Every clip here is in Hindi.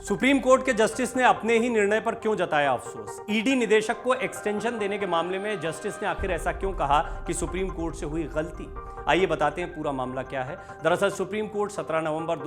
सुप्रीम कोर्ट के जस्टिस ने अपने ही निर्णय पर क्यों जताया अफसोस। ईडी निदेशक को एक्सटेंशन देने के मामले में जस्टिस ने आखिर ऐसा क्यों कहा कि सुप्रीम कोर्ट से हुई गलती। आइए बताते हैं पूरा मामला क्या है। दरअसल सुप्रीम कोर्ट 17 नवंबर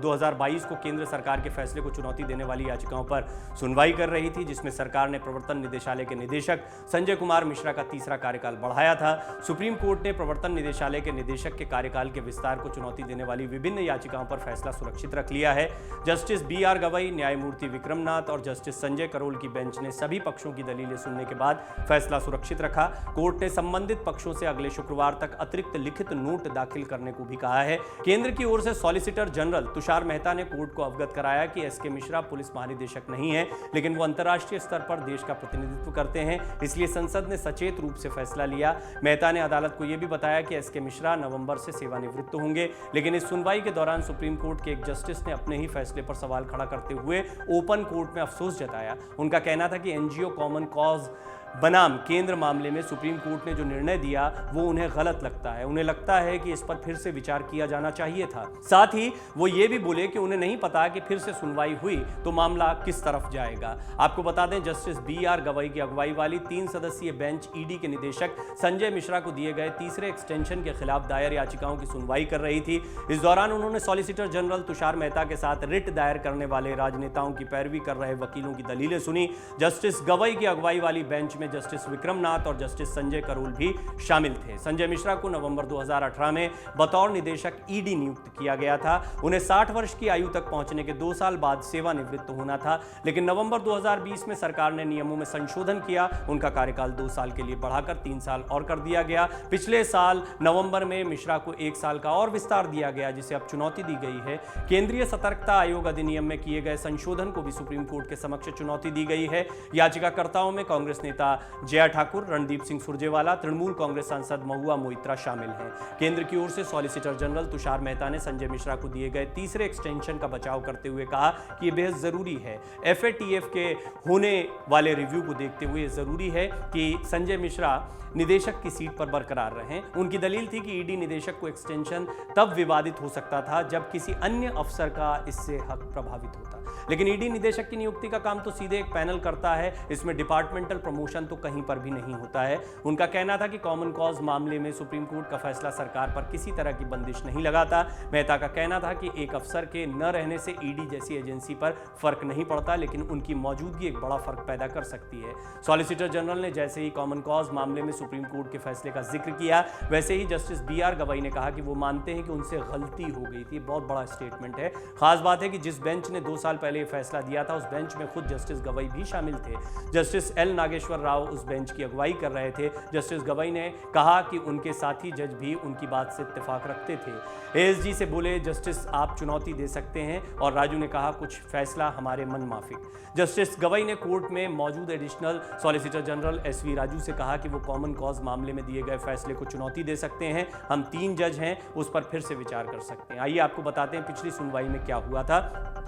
2022 को केंद्र सरकार के फैसले को चुनौती देने वाली याचिकाओं पर सुनवाई कर रही थी, जिसमें सरकार ने प्रवर्तन निदेशालय के निदेशक संजय कुमार मिश्रा का तीसरा कार्यकाल बढ़ाया था। सुप्रीम कोर्ट ने प्रवर्तन निदेशालय के निदेशक के कार्यकाल के विस्तार को चुनौती देने वाली विभिन्न याचिकाओं पर फैसला सुरक्षित रख लिया है। जस्टिस BR गवई, न्यायमूर्ति विक्रमनाथ और जस्टिस संजय करोल की बेंच ने सभी पक्षों की दलीलें सुनने के बाद फैसला सुरक्षित रखा। कोर्ट ने संबंधित पक्षों से अगले शुक्रवार तक अतिरिक्त लिखित नोट दाखिल करने को भी कहा है। केंद्र की ओर से सॉलिसिटर जनरल तुषार मेहता ने कोर्ट को अवगत कराया कि SK मिश्रा पुलिस महानिदेशक नहीं है, लेकिन वो अंतर्राष्ट्रीय स्तर पर देश का प्रतिनिधित्व करते हैं, इसलिए संसद ने सचेत रूप से फैसला लिया। मेहता ने अदालत को यह भी बताया कि SK मिश्रा नवंबर से सेवानिवृत्त होंगे, लेकिन इस सुनवाई के दौरान सुप्रीम कोर्ट के एक जस्टिस ने अपने ही फैसले पर सवाल खड़ा करते हुए ओपन कोर्ट में अफसोस जताया। उनका कहना था कि NGO कॉमन कॉज बनाम केंद्र मामले में सुप्रीम कोर्ट ने जो निर्णय दिया वो उन्हें गलत लगता है। उन्हें लगता है कि इस पर फिर से विचार किया जाना चाहिए था। साथ ही वो ये भी बोले कि उन्हें नहीं पता कि फिर से सुनवाई हुई तो मामला किस तरफ जाएगा। आपको बता दें, जस्टिस BR गवई की अगुवाई वाली 3 सदस्यीय बेंच ईडी के निदेशक संजय मिश्रा को दिए गए तीसरे एक्सटेंशन के खिलाफ दायर याचिकाओं की सुनवाई कर रही थी। इस दौरान उन्होंने सॉलिसिटर जनरल तुषार मेहता के साथ रिट दायर करने वाले राजनेताओं की पैरवी कर रहे वकीलों की दलीलें सुनी। जस्टिस गवई की अगुवाई वाली बेंच में जस्टिस विक्रमनाथ और जस्टिस संजय करोल भी शामिल थे। संजय मिश्रा को नवंबर 2018 में बतौर निदेशक ईडी नियुक्त किया गया था। उन्हें 60 वर्ष की आयु तक पहुंचने के 2 साल बाद सेवानिवृत्त होना था, लेकिन नवंबर 2020 में सरकार ने नियमों में संशोधन किया। उनका कार्यकाल 2 साल के लिए बढ़ाकर 3 साल और कर दिया गया। पिछले साल नवंबर में मिश्रा को 1 साल का और विस्तार दिया गया, जिसे अब चुनौती दी गई है। केंद्रीय सतर्कता आयोग अधिनियम में किए गए संशोधन को भी सुप्रीम कोर्ट के समक्ष चुनौती दी गई है। याचिकाकर्ताओं में कांग्रेस नेता जया ठाकुर, रणदीप सिंह सुरजेवाला, तृणमूल कांग्रेस सांसद महुआ मोइत्रा शामिल हैं। केंद्र की ओर से सॉलिसिटर जनरल तुषार मेहता ने संजय मिश्रा को दिए गए तीसरे एक्सटेंशन का बचाव करते हुए कहा कि यह बेहद जरूरी है। FATF के होने वाले रिव्यू को देखते हुए जरूरी है कि संजय मिश्रा निदेशक की सीट पर बरकरार रहें। उनकी दलील थी कि ईडी निदेशक को एक्सटेंशन तब विवादित हो सकता था जब किसी अन्य अफसर का इससे हक प्रभावित होता, लेकिन ईडी निदेशक की नियुक्ति का काम तो सीधे एक पैनल करता है। इसमें डिपार्टमेंटल प्रमोशन तो कहीं पर भी नहीं होता है। उनका कहना था कि कॉमन कॉज मामले में सुप्रीम कोर्ट का फैसला सरकार पर किसी तरह की बंदिश नहीं लगाता। मेहता का कहना था कि एक अफसर के न रहने से ईडी जैसी एजेंसी पर फर्क नहीं पड़ता, लेकिन उनकी मौजूदगी एक बड़ा फर्क पैदा कर सकती है। सॉलिसिटर जनरल ने जैसे ही कॉमन कॉज मामले में सुप्रीम कोर्ट के फैसले का जिक्र किया, वैसे ही जस्टिस BR गवई ने कहा कि वो मानते हैं कि उनसे गलती हो गई थी। बहुत बड़ा स्टेटमेंट है। खास बात है कि जिस बेंच ने 2 साल पहले फैसला दिया था, उस बेंच में खुद जस्टिस गवई भी शामिल थे। जस्टिस L नागेश्वर राव उस बेंच की अगुवाई कर रहे थे। जस्टिस गवई ने कहा कि उनके साथी जज भी उनकी बात से इत्तेफाक रखते थे। ASG से बोले, जस्टिस आप चुनौती दे सकते हैं, और राजू ने कहा कुछ फैसला हमारे मन माफिक। जस्टिस गवई ने कोर्ट में मौजूद additional solicitor general SV Raju से कहा कि वो कॉमन कॉज मामले में दिए गए फैसले को चुनौती दे सकते हैं। हम 3 जज हैं, उस पर फिर से विचार कर सकते हैं। आइए आपको बताते हैं पिछली सुनवाई में क्या हुआ था।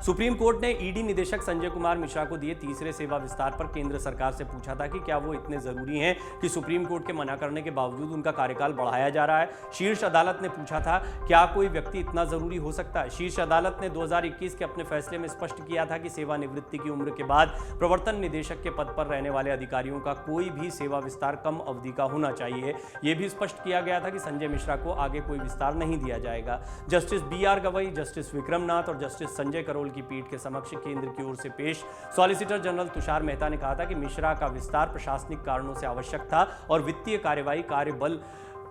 सुप्रीम कोर्ट ने ईडी निदेशक संजय कुमार मिश्रा को दिए तीसरे सेवा विस्तार पर केंद्र सरकार से पूछा था कि क्या वो इतने जरूरी हैं कि सुप्रीम कोर्ट के मना करने के बावजूद उनका कार्यकाल बढ़ाया जा रहा है। शीर्ष अदालत ने पूछा था, क्या कोई व्यक्ति इतना जरूरी हो सकता है। शीर्ष अदालत ने 2021 के अपने फैसले में स्पष्ट किया था कि सेवानिवृत्ति की उम्र के बाद प्रवर्तन निदेशक के पद पर रहने वाले अधिकारियों का कोई भी सेवा विस्तार कम अवधि का होना चाहिए। यह भी स्पष्ट किया गया था कि संजय मिश्रा को आगे कोई विस्तार नहीं दिया जाएगा। Justice BR Gavai, justice Vikram Nath और जस्टिस संजय करोल की पीठ के समक्ष केंद्र की ओर से पेश सॉलिसिटर जनरल तुषार मेहता ने कहा था कि मिश्रा का विस्तार प्रशासनिक कारणों से आवश्यक था और वित्तीय कार्यवाही कार्यबल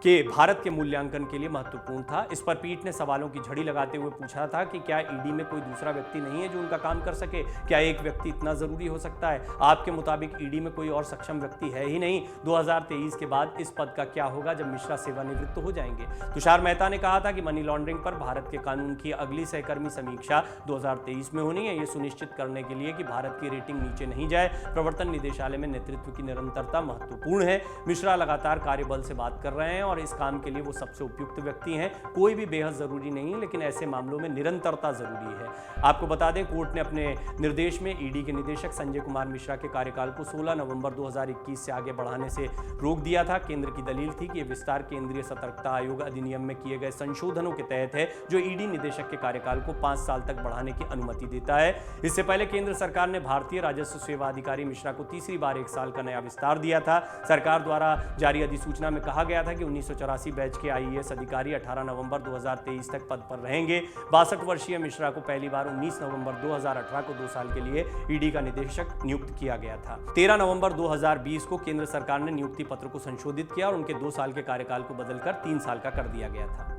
के भारत के मूल्यांकन के लिए महत्वपूर्ण था। इस पर पीठ ने सवालों की झड़ी लगाते हुए पूछा था कि क्या ईडी में कोई दूसरा व्यक्ति नहीं है जो उनका काम कर सके। क्या एक व्यक्ति इतना जरूरी हो सकता है। आपके मुताबिक ईडी में कोई और सक्षम व्यक्ति है ही नहीं। 2023 के बाद इस पद का क्या होगा जब मिश्रा सेवानिवृत्त हो जाएंगे। तुषार मेहता ने कहा था कि मनी लॉन्ड्रिंग पर भारत के कानून की अगली सहकर्मी समीक्षा 2023 में होनी है, ये सुनिश्चित करने के लिए कि भारत की रेटिंग नीचे नहीं जाए। प्रवर्तन निदेशालय में नेतृत्व की निरंतरता महत्वपूर्ण है। मिश्रा लगातार कार्यबल से बात कर रहे हैं और इस काम के लिए वो सबसे उपयुक्त व्यक्ति हैं। कोई भी बेहद जरूरी नहीं, लेकिन ऐसे मामलों में निरंतरता जरूरी है। आपको बता दें, कोर्ट ने अपने निर्देश में ईडी के निदेशक संजय कुमार मिश्रा के कार्यकाल को 16 नवंबर 2021 से आगे बढ़ाने से रोक दिया था। केंद्र की दलील थी कि यह विस्तार केंद्रीय सतर्कता आयोग अधिनियम में किए गए संशोधनों के तहत है, जो ईडी निदेशक के कार्यकाल को 5 साल तक बढ़ाने की अनुमति देता है। इससे पहले केंद्र सरकार ने भारतीय राजस्व सेवा अधिकारी मिश्रा को तीसरी बार 1 साल का नया विस्तार दिया था। सरकार द्वारा जारी अधिसूचना में कहा गया था कि 1984 बैच के आईएएस अधिकारी 18 नवंबर 2023 तक पद पर रहेंगे। 62 वर्षीय मिश्रा को पहली बार 19 नवंबर 2018 को 2 साल के लिए ईडी का निदेशक नियुक्त किया गया था। 13 नवंबर 2020 को केंद्र सरकार ने नियुक्ति पत्र को संशोधित किया और उनके 2 साल के कार्यकाल को बदलकर 3 साल का कर दिया गया था।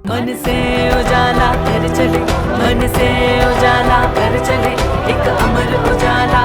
मन से उजाला कर चले, मन से उजाला कर चले, एक अमर उजाला